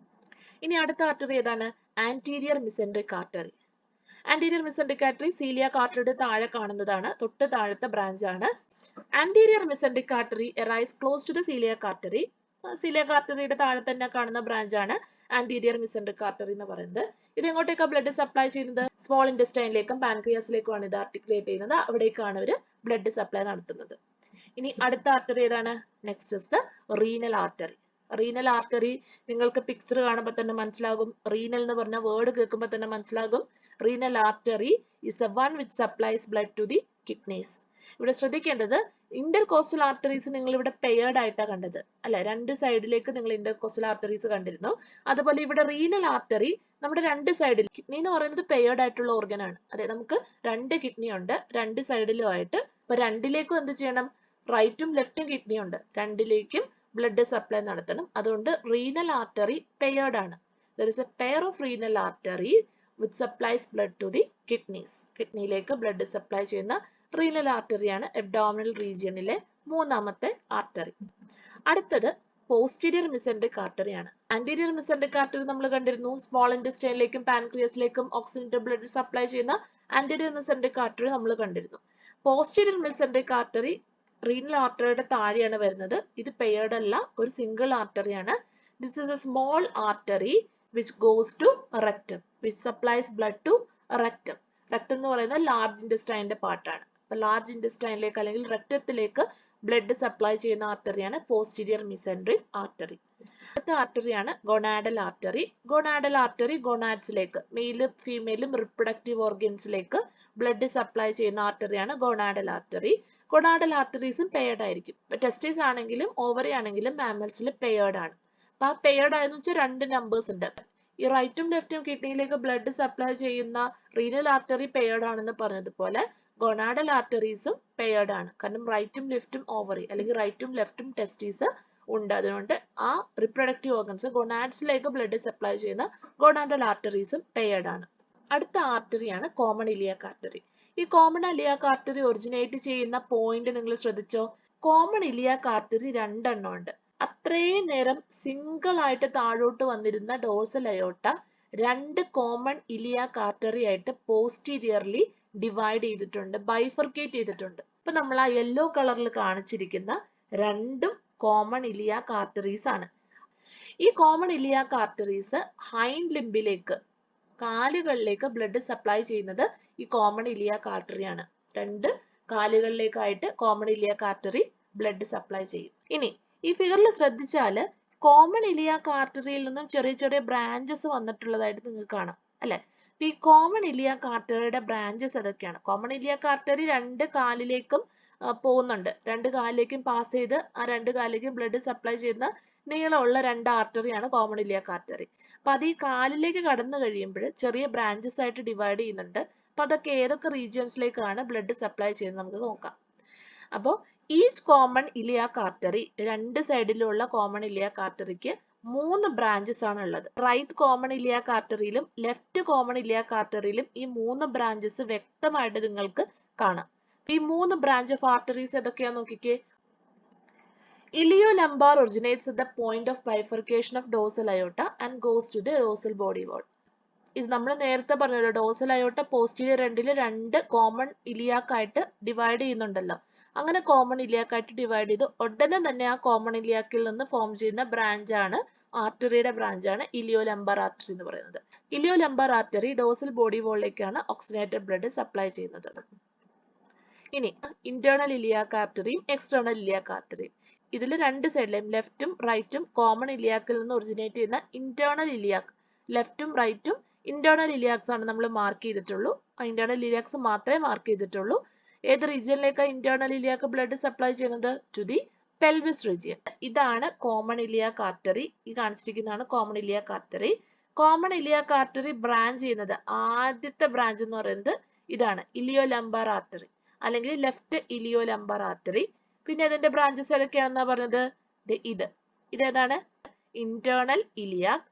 ഇനി അടുത്ത ആർട്ടറി ഏതാണ്? Anterior mesenteric artery. Anterior mesenteric artery coeliac ആർട്ടറിയുടെ താഴെ കാണുന്നതാണ്, തൊട്ട് താഴത്തെ ബ്രാഞ്ച് ആണ്. Anterior mesenteric artery arise close to the coeliac artery. Coeliac ആർട്ടറിയുടെ താഴെ തന്നെ കാണുന്ന ബ്രാഞ്ച് ആണ് ആന്റീരിയർ മിസെൻട്രിക് ആർട്ടറി എന്ന് പറയുന്നത്. ഇത് എങ്ങോട്ടേക്കാണ് ബ്ലഡ് സപ്ലൈ ചെയ്യുന്നത്? സ്മോൾ ഇൻറ്റെസ്റ്റൈനിലേക്കും പാൻക്രിയാസിലേക്കുമാണ് ഇത് ആർട്ടിക്കുലേറ്റ് ചെയ്യുന്നത്. അവിടേക്കാണ് അവർ ബ്ലഡ് സപ്ലൈ നടത്തുന്നത്. ഇനി അടുത്ത ആർട്ടറി ഏതാണ്? Next is the renal artery. Renal artery നിങ്ങൾക്ക് പിക്ചർ കാണുമ്പോൾ തന്നെ മനസ്സിലാകും. റീനൽ എന്ന് പറഞ്ഞ വേർഡ് കേൾക്കുമ്പോൾ തന്നെ മനസ്സിലാകും. Renal artery is the one which supplies blood to the kidneys. ഇവിടെ ശ്രദ്ധിക്കേണ്ടത് ഇന്റർകോസ്റ്റൽ ആർട്ടറീസ് നിങ്ങൾ ഇവിടെ പെയർഡ് ആയിട്ടാണ് കണ്ടത് അല്ലെ, രണ്ട് സൈഡിലേക്ക് നിങ്ങൾ ഇന്റർകോസ്റ്റൽ ആർട്ടറീസ് കണ്ടിരുന്നു. അതുപോലെ ഇവിടെ റീനൽ ആർട്ടറി നമ്മുടെ രണ്ട് സൈഡിൽ, കിഡ്നി എന്ന് പറയുന്നത് പെയർഡ് ആയിട്ടുള്ള ഓർഗൻ ആണ്. അതെ, നമുക്ക് രണ്ട് കിഡ്നി ഉണ്ട് രണ്ട് സൈഡിലും ആയിട്ട്. അപ്പൊ രണ്ടിലേക്കും എന്ത് ചെയ്യണം? റൈറ്റും ലെഫ്റ്റും കിഡ്നി ഉണ്ട്, രണ്ടിലേക്കും ബ്ലഡ് സപ്ലൈ നടത്തണം. അതുകൊണ്ട് റീനൽ ആർട്ടറി പെയർഡ് ആണ്. there is a pair of renal artery which supplies blood to the kidneys. കിഡ്നിയിലേക്ക് ബ്ലഡ് സപ്ലൈ ചെയ്യുന്ന റീനൽ ആർട്ടറിയാണ് അബ്ഡോമിനൽ റീജിയണിലെ മൂന്നാമത്തെ ആർട്ടറി. അടുത്തത് പോസ്റ്റീരിയർ മിസെൻട്രിക് ആർട്ടറി ആണ്. ആന്റീരിയർ മിസെൻട്രിക് ആർട്ടറി നമ്മൾ കണ്ടിരുന്നു. സ്മോൾ ഇൻറ്റെസ്റ്റൈനിലേക്കും പാൻക്രിയസിലേക്കും ഓക്സിജനേറ്റഡ് ബ്ലഡ് സപ്ലൈ ചെയ്യുന്ന ആന്റീരിയർ മിസെൻട്രിക് ആർട്ടറി നമ്മൾ കണ്ടിരുന്നു. പോസ്റ്റീരിയർ മിസെൻട്രിക് ആർട്ടറി റീനൽ ആർട്ടറിയുടെ താഴെയാണ് വരുന്നത്. ഇത് പെയർഡ് അല്ല, ഒരു സിംഗിൾ ആർട്ടറിയാണ്. This is a small artery which goes to rectum, which supplies blood to rectum. rectum എന്ന് പറയുന്നത് ലാർജ് ഇൻറ്റെസ്റ്റൈനിന്റെ പാർട്ടാണ്. ലാർജ് ഇൻറ്റെസ്റ്റൈനിലേക്ക് അല്ലെങ്കിൽ റെക്ടത്തിലേക്ക് ബ്ലഡ് സപ്ലൈ ചെയ്യുന്ന ആർട്ടറിയാണ് പോസ്റ്റീരിയർ മിസെൻട്രിക് ആർട്ടറി. അടുത്ത ആർട്ടറിയാണ് ഗൊണാഡൽ ആർട്ടറി. ഗൊണാഡൽ ആർട്ടറി ഗൊണാഡ്സിലേക്ക്, മെയിലും ഫീമെയിലും റിപ്രൊഡക്റ്റീവ് ഓർഗൻസിലേക്ക് ബ്ലഡ് സപ്ലൈ ചെയ്യുന്ന ആർട്ടറിയാണ് ഗൊണാഡൽ ആർട്ടറി. ഗൊണാഡൽ ആർട്ടറീസും പെയർഡ് ആയിരിക്കും. ടെസ്റ്റിസ് ആണെങ്കിലും ഓവറി ആണെങ്കിലും മാമൽസിൽ പെയർഡ് ആണ്. അപ്പൊ ആ പെയർഡ് ആയെന്ന് വെച്ചാൽ രണ്ട് നമ്പേഴ്സ് ഉണ്ട്. ഈ റൈറ്റും ലെഫ്റ്റും കിഡ്നിയിലേക്ക് ബ്ലഡ് സപ്ലൈ ചെയ്യുന്ന റീനൽ ആർട്ടറി പെയർഡ് ആണെന്ന് പറഞ്ഞതുപോലെ ഗൊണാഡൽ ആർട്ടറീസും പെയർഡ് ആണ്. കാരണം റൈറ്റും ലെഫ്റ്റും ഓവറി അല്ലെങ്കിൽ റൈറ്റും ലെഫ്റ്റും ടെസ്റ്റീസ് ഉണ്ട്. അതുകൊണ്ട് ആ റിപ്രൊഡക്റ്റീവ് ഓർഗൻസ് ഗൊണാഡ്സിലേക്ക് ബ്ലഡ് സപ്ലൈ ചെയ്യുന്ന ഗൊണാഡൽ ആർട്ടറീസും പെയർഡ് ആണ്. അടുത്ത ആർട്ടറിയാണ് കോമൺ ഇലിയാക് ആർട്ടറി. ഈ കോമൺ ഇലിയാക് ആർട്ടറി ഒറിജിനേറ്റ് ചെയ്യുന്ന പോയിന്റ് നിങ്ങൾ ശ്രദ്ധിച്ചോ? കോമൺ ഇലിയാക് ആർട്ടറി രണ്ടെണ്ണം ഉണ്ട്. അത്രയും നേരം സിംഗിൾ ആയിട്ട് താഴോട്ട് വന്നിരുന്ന ഡോർസൽ അയോർട്ട രണ്ട് കോമൺ ഇലിയാക് ആർട്ടറി ആയിട്ട് പോസ്റ്റീരിയർലി ഡിവൈഡ് ചെയ്തിട്ടുണ്ട്, ബൈഫർക്കേറ്റ് ചെയ്തിട്ടുണ്ട്. ഇപ്പൊ നമ്മൾ ആ യെല്ലോ കളറിൽ കാണിച്ചിരിക്കുന്ന രണ്ടും കോമൺ ഇലിയാക് ആർട്ടറീസ് ആണ്. ഈ കോമൺ ഇലിയാക് ആർട്ടറീസ് ഹൈൻഡ് ലിംബിലേക്ക്, കാലുകളിലേക്ക് ബ്ലഡ് സപ്ലൈ ചെയ്യുന്നത് ഈ കോമൺ ഇലിയാക് ആർട്ടറി ആണ്. രണ്ട് കാലുകളിലേക്കായിട്ട് common iliac artery blood supply ചെയ്യും. ഇനി ഈ ഫിഗറിൽ ശ്രദ്ധിച്ചാൽ കോമൺ ഇലിയാക് ആർട്ടറിയിൽ നിന്നും ചെറിയ ചെറിയ ബ്രാഞ്ചസ് വന്നിട്ടുള്ളതായിട്ട് നിങ്ങൾക്ക് കാണാം അല്ലെ. ഈ കോമൺ ഇലിയാക് ആർട്ടറിയുടെ ബ്രാഞ്ചസ് അതൊക്കെയാണ്. കോമൺ ഇലിയാക് ആർട്ടറി രണ്ട് കാലിലേക്കും പോകുന്നുണ്ട്, രണ്ട് കാലിലേക്കും പാസ് ചെയ്ത് ആ രണ്ട് കാലിലേക്കും ബ്ലഡ് സപ്ലൈ ചെയ്യുന്ന നീളമുള്ള രണ്ട് ആർട്ടറിയാണ് കോമൺ ഇലിയാക് ആർട്ടറി. അപ്പൊ അത് ഈ കാലിലേക്ക് കടന്നു കഴിയുമ്പോൾ ചെറിയ ബ്രാഞ്ചസ് ആയിട്ട് ഡിവൈഡ് ചെയ്യുന്നുണ്ട്. അപ്പൊ അതൊക്കെ ഏതൊക്കെ റീജിയൻസിലേക്കാണ് ബ്ലഡ് സപ്ലൈ ചെയ്യുന്നത് നമുക്ക് നോക്കാം. അപ്പോൾ ഈച്ച് കോമൺ ഇലിയാക് ആർട്ടറി, രണ്ട് സൈഡിലുള്ള കോമൺ ഇലിയാക് ആർട്ടറിക്ക് മൂന്ന് ബ്രാഞ്ചസ് ആണ് ഉള്ളത്. റൈറ്റ് കോമൺ ഇലിയാക് ആർട്ടറിയിലും ലെഫ്റ്റ് കോമൺ ഇലിയാക് ആർട്ടറിയിലും ഈ മൂന്ന് ബ്രാഞ്ചസ് വ്യക്തമായിട്ട് നിങ്ങൾക്ക് കാണാം. ഈ മൂന്ന് ബ്രാഞ്ച് ഓഫ് ആർട്ടറീസ് ഏതൊക്കെയാന്ന് നോക്കിക്കേ. ഇലിയോലംബാർ originates at the point of bifurcation of dorsal aorta and goes to the dorsal body wall. ഇത് നമ്മൾ നേരത്തെ പറഞ്ഞല്ലോ, ഡോർസൽ അയോർട്ട പോസ്റ്റീരിയർ എൻഡിൽ രണ്ട് കോമൺ ഇലിയാക് ആയിട്ട് ഡിവൈഡ് ചെയ്യുന്നുണ്ടല്ലോ. അങ്ങനെ കോമൺ ഇലിയാക് ആയിട്ട് ഡിവൈഡ് ചെയ്ത് ഉടനെ തന്നെ ആ കോമൺ ഇലിയാക്കിൽ നിന്ന് ഫോം ചെയ്യുന്ന ബ്രാഞ്ചാണ്, ആർട്ടറിയുടെ ബ്രാഞ്ചാണ് ഇലിയോലംബാർ ആർട്ടറി എന്ന് പറയുന്നത്. ഇലിയോലംബാർ ആർട്ടറി ഡോർസൽ ബോഡി വോളിലേക്കാണ് ഓക്സിജനേറ്റഡ് ബ്ലഡ് സപ്ലൈ ചെയ്യുന്നത്. ഇനി ഇന്റേണൽ ഇലിയാക് ആർട്ടറിയും എക്സ്റ്റേണൽ ഇലിയാക് ആർട്ടറിയും. ഇതിൽ രണ്ട് സൈഡിലെയും ലെഫ്റ്റും റൈറ്റും കോമൺ ഇലിയാക്കിൽ നിന്ന് ഒറിജിനേറ്റ് ചെയ്യുന്ന ഇന്റേണൽ ഇലിയാക്, ലെഫ്റ്റും റൈറ്റും ഇന്റേണൽ ഇലിയാക്സ് ആണ് നമ്മൾ മാർക്ക് ചെയ്തിട്ടുള്ളൂ. ഇന്റേണൽ ഇലിയാക്സ് മാത്രമേ മാർക്ക് ചെയ്തിട്ടുള്ളൂ. ഏത് റീജിയനിലേക്കാണ് ഇന്റേണൽ ഇലിയാക് ബ്ലഡ് സപ്ലൈ ചെയ്യുന്നത്? To the pelvis region. ഇതാണ് കോമൺ ഇലിയാക് ആർട്ടറി. ഈ കാണിച്ചിരിക്കുന്നതാണ് common iliac artery. Common iliac artery branch ചെയ്യുന്നത്, ആദ്യത്തെ ബ്രാഞ്ച് എന്ന് പറയുന്നത് ഇതാണ്, ഇലിയോലംബാർ ആർട്ടറി അല്ലെങ്കിൽ ലെഫ്റ്റ് ഇലിയോലംബാർ ആർട്ടറി. പിന്നെ അതിന്റെ ബ്രാഞ്ചസ് ഏതൊക്കെയാണെന്നാ പറഞ്ഞത്? ഇതേതാണ്? Internal iliac.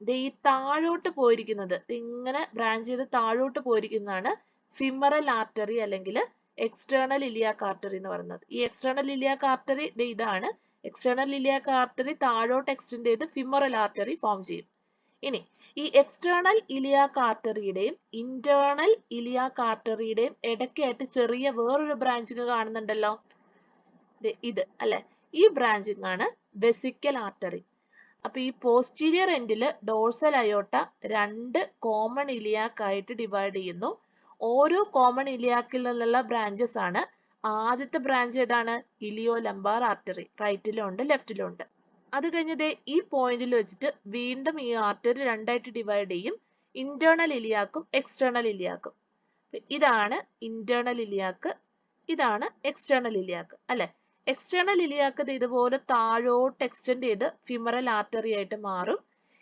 ഈ താഴോട്ട് പോയിരിക്കുന്നത്, ഇങ്ങനെ ബ്രാഞ്ച് ചെയ്ത് താഴോട്ട് പോയിരിക്കുന്നതാണ് ഫിമറൽ ആർട്ടറി അല്ലെങ്കിൽ എക്സ്റ്റേണൽ ഇലിയാക് ആർട്ടറി എന്ന് പറയുന്നത്. ഈ എക്സ്റ്റേണൽ ഇലിയാക് ആർട്ടറി ഇതാണ്. എക്സ്റ്റേണൽ ഇലിയാക് ആർട്ടറി താഴോട്ട് എക്സ്റ്റെൻഡ് ചെയ്ത് ഫിമറൽ ആർട്ടറി ഫോം ചെയ്യും. ഇനി ഈ എക്സ്റ്റേണൽ ഇലിയാക് ആർട്ടറിയുടെയും ഇന്റേണൽ ഇലിയാക് ആർട്ടറിയുടെയും ഇടയ്ക്കായിട്ട് ചെറിയ വേറൊരു ബ്രാഞ്ചിങ് കാണുന്നുണ്ടല്ലോ, ഇത് അല്ലെ. ഈ ബ്രാഞ്ചിങ് ആണ് വെസിക്കൽ ആർട്ടറി. അപ്പൊ ഈ പോസ്റ്റീരിയർ എൻഡില് ഡോർസൽ അയോർട്ട രണ്ട് കോമൺ ഇലിയാക് ആയിട്ട് ഡിവൈഡ് ചെയ്യുന്നു. ഓരോ കോമൺ ഇലിയാക്കിൽ നിന്നുള്ള ബ്രാഞ്ചസ് ആണ് ആദ്യത്തെ ബ്രാഞ്ച് ഏതാണ്? Ilio lumbar artery. റൈറ്റിലും ഉണ്ട് ലെഫ്റ്റിലും ഉണ്ട്. അത് കഴിഞ്ഞ് ഈ പോയിന്റിൽ വെച്ചിട്ട് വീണ്ടും ഈ ആർട്ടറി രണ്ടായിട്ട് ഡിവൈഡ് ചെയ്യും. ഇന്റേണൽ ഇലിയാക്കും എക്സ്റ്റേണൽ ഇലിയാക്കും. ഇതാണ് ഇന്റേണൽ ഇലിയാക്ക്, ഇതാണ് എക്സ്റ്റേണൽ ഇലിയാക്ക് അല്ലെ. എക്സ്റ്റേണൽ ഇലിയാക്ക് ഇതുപോലെ താഴോട്ട് എക്സ്റ്റെൻഡ് ചെയ്ത് ഫിമറൽ ആർട്ടറി ആയിട്ട് മാറും.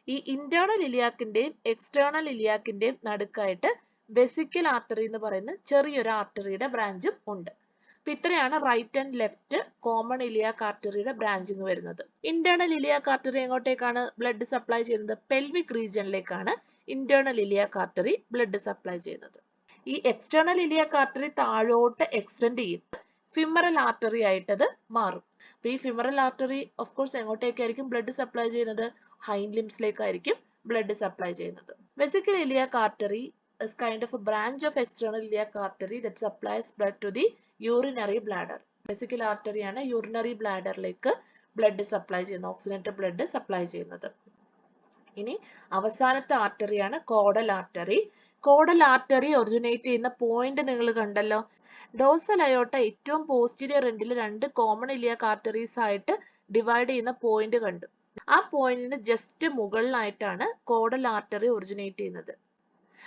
ഈ ഇന്റേണൽ ഇലിയാക്കിന്റെയും എക്സ്റ്റേണൽ ഇലിയാക്കിന്റെയും നടുക്കായിട്ട് വെസിക്കൽ ആർട്ടറി എന്ന് പറയുന്ന ചെറിയൊരു ആർട്ടറിയുടെ ബ്രാഞ്ചും ഉണ്ട്. അപ്പൊ ഇത്രയാണ് right and left common iliac ആർട്ടറിയുടെ ബ്രാഞ്ചിങ് വരുന്നത്. ഇന്റേണൽ ഇലിയാക് ആർട്ടറി എങ്ങോട്ടേക്കാണ് ബ്ലഡ് സപ്ലൈ ചെയ്യുന്നത്? പെൽവിക് റീജിയനിലേക്കാണ് internal iliac artery blood supply ചെയ്യുന്നത്. ഈ എക്സ്റ്റേണൽ ഇലിയാക് ആർട്ടറി താഴോട്ട് എക്സ്റ്റെൻഡ് ചെയ്യും, ഫിമറൽ ആർട്ടറി ആയിട്ടത് മാറും. അപ്പൊ ഈ ഫിമറൽ ആർട്ടറി ഓഫ് കോഴ്സ് എങ്ങോട്ടേക്കായിരിക്കും ബ്ലഡ് സപ്ലൈ ചെയ്യുന്നത്? ഹൈൻഡ് ലിംസിലേക്കായിരിക്കും ബ്ലഡ് സപ്ലൈ ചെയ്യുന്നത്. Vesical iliac artery is kind of a branch of external iliac artery that supplies blood to the urinary bladder. Vesical artery ആണ് urinary ബ്ലാഡറിലേക്ക് blood supply ചെയ്യുന്നത്, oxygenated blood supply ചെയ്യുന്നത്. ഇനി അവസാനത്തെ ആർട്ടറിയാണ് caudal artery. Caudal artery originate ചെയ്യുന്ന point നിങ്ങൾ കണ്ടല്ലോ. ഡോർസൽ അയോർട്ട ഏറ്റവും പോസ്റ്റീരിയർ എൻഡിൽ രണ്ട് കോമൺ ഇലിയാക് ആർട്ടറീസ് ആയിട്ട് ഡിവൈഡ് ചെയ്യുന്ന പോയിന്റ് കണ്ടു. ആ പോയിന്റിന് ജസ്റ്റ് മുകളിലായിട്ടാണ് കോഡൽ ആർട്ടറി ഒറിജിനേറ്റ് ചെയ്യുന്നത്.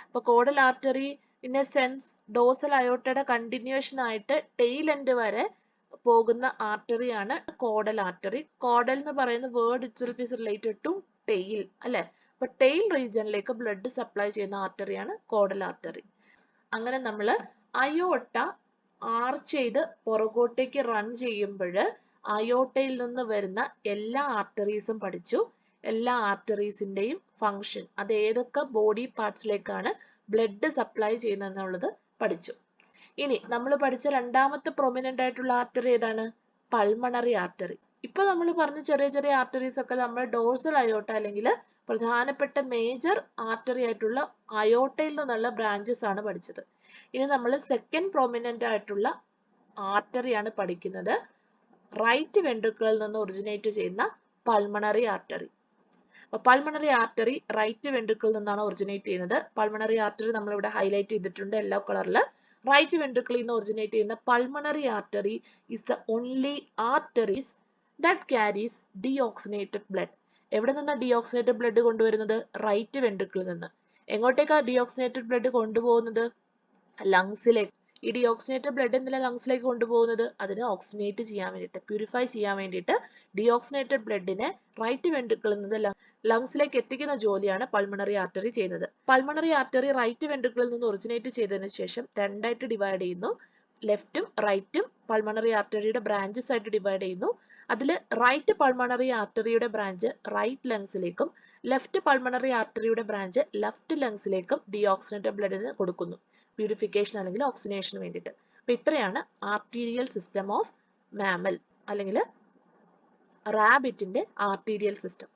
അപ്പൊ caudal artery in a sense dorsal അയോർട്ടയുടെ കണ്ടിന്യൂഷൻ ആയിട്ട് ടെയിൽ എൻഡ് വരെ പോകുന്ന ആർട്ടറിയാണ് കോഡൽ ആർട്ടറി. കോഡൽ എന്ന് പറയുന്ന word itself is related to tail അല്ലെ. അപ്പൊ ടെയിൽ റീജിയനിലേക്ക് ബ്ലഡ് സപ്ലൈ ചെയ്യുന്ന ആർട്ടറിയാണ് കോഡൽ ആർട്ടറി. അങ്ങനെ നമ്മൾ അയോർട്ട ആർച്ച് ചെയ്ത് പുറകോട്ടേക്ക് റൺ ചെയ്യുമ്പോൾ അയോർട്ടയിൽ നിന്ന് വരുന്ന എല്ലാ ആർട്ടറീസും പഠിച്ചു. എല്ലാ ആർട്ടറീസിന്റെയും ഫംഗ്ഷൻ, അത് ഏതൊക്കെ ബോഡി പാർട്സിലേക്കാണ് ബ്ലഡ് സപ്ലൈ ചെയ്യുന്നതെന്നുള്ളത് പഠിച്ചു. ഇനി നമ്മൾ പഠിച്ച രണ്ടാമത്തെ പ്രൊമിനന്റ് ആയിട്ടുള്ള ആർട്ടറി ഏതാണ്? Pulmonary artery. ഇപ്പൊ നമ്മൾ പറഞ്ഞ ചെറിയ ചെറിയ ആർട്ടറീസ് ഒക്കെ നമ്മൾ ഡോർസൽ അയോർട്ട അല്ലെങ്കിൽ പ്രധാനപ്പെട്ട മേജർ ആർട്ടറി ആയിട്ടുള്ള അയോർട്ടയിൽ നിന്നുള്ള ബ്രാഞ്ചസ് ആണ് പഠിച്ചത്. ഇനി നമ്മൾ സെക്കൻഡ് പ്രൊമിനന്റ് ആയിട്ടുള്ള ആർട്ടറിയാണ് പഠിക്കുന്നത്, റൈറ്റ് വെൻട്രിക്കിളിൽ നിന്ന് ഒറിജിനേറ്റ് ചെയ്യുന്ന pulmonary artery. Pulmonary artery right വെൻട്രിക്കിളിൽ നിന്നാണ് ഒറിജിനേറ്റ് ചെയ്യുന്നത്. പൾമണറി ആർട്ടറി നമ്മൾ ഇവിടെ ഹൈലൈറ്റ് ചെയ്തിട്ടുണ്ട് യെല്ലോ കളറിൽ. റൈറ്റ് വെൻട്രിക്കിളിൽ നിന്ന് ഒറിജിനേറ്റ് ചെയ്യുന്ന pulmonary artery is the only arteries that carries deoxygenated blood. എവിടെ നിന്നാണ് ഡീഓക്സിനേറ്റഡ് ബ്ലഡ് കൊണ്ടുവരുന്നത്? റൈറ്റ് വെൻട്രിക്കിളിൽ നിന്ന്. എങ്ങോട്ടേക്കാണ് ഡീഓക്സിനേറ്റഡ് ബ്ലഡ് കൊണ്ടുപോകുന്നത്? ലങ്സിലേക്ക്. ഈ ഡീഓക്സിനേറ്റഡ് ബ്ലഡ് എന്തിനാണ് ലങ്സിലേക്ക് കൊണ്ടുപോകുന്നത്? അതിനെ ഓക്സിനേറ്റ് ചെയ്യാൻ വേണ്ടിയിട്ട്, പ്യൂരിഫൈ ചെയ്യാൻ വേണ്ടിയിട്ട് ഡീഓക്സിനേറ്റഡ് ബ്ലഡിനെ റൈറ്റ് വെൻട്രിക്കിളിൽ നിന്ന് ലങ്സിലേക്ക് എത്തിക്കുന്ന ജോലിയാണ് പൾമണറി ആർട്ടറി ചെയ്യുന്നത്. പൾമണറി ആർട്ടറി റൈറ്റ് വെൻട്രിക്കിളിൽ നിന്ന് ഒറിജിനേറ്റ് ചെയ്തതിനു ശേഷം രണ്ടായിട്ട് ഡിവൈഡ് ചെയ്യുന്നു. ലെഫ്റ്റും റൈറ്റും പൾമണറി ആർട്ടറിയുടെ ബ്രാഞ്ചസ് ആയിട്ട് ഡിവൈഡ് ചെയ്യുന്നു. അതിൽ റൈറ്റ് പൾമണറി ആർട്ടറിയുടെ ബ്രാഞ്ച് റൈറ്റ് ലങ്സിലേക്കും ലെഫ്റ്റ് പൾമണറി ആർട്ടറിയുടെ ബ്രാഞ്ച് ലെഫ്റ്റ് ലങ്സിലേക്കും ഡീഓക്സിനേറ്റഡ് ബ്ലഡിന് കൊടുക്കുന്നു, പ്യൂരിഫിക്കേഷൻ അല്ലെങ്കിൽ ഓക്സിനേഷന് വേണ്ടിയിട്ട്. അപ്പൊ ഇത്രയാണ് ആർട്ടീരിയൽ സിസ്റ്റം ഓഫ് മാമൽ അല്ലെങ്കിൽ റാബിറ്റിന്റെ ആർട്ടീരിയൽ സിസ്റ്റം.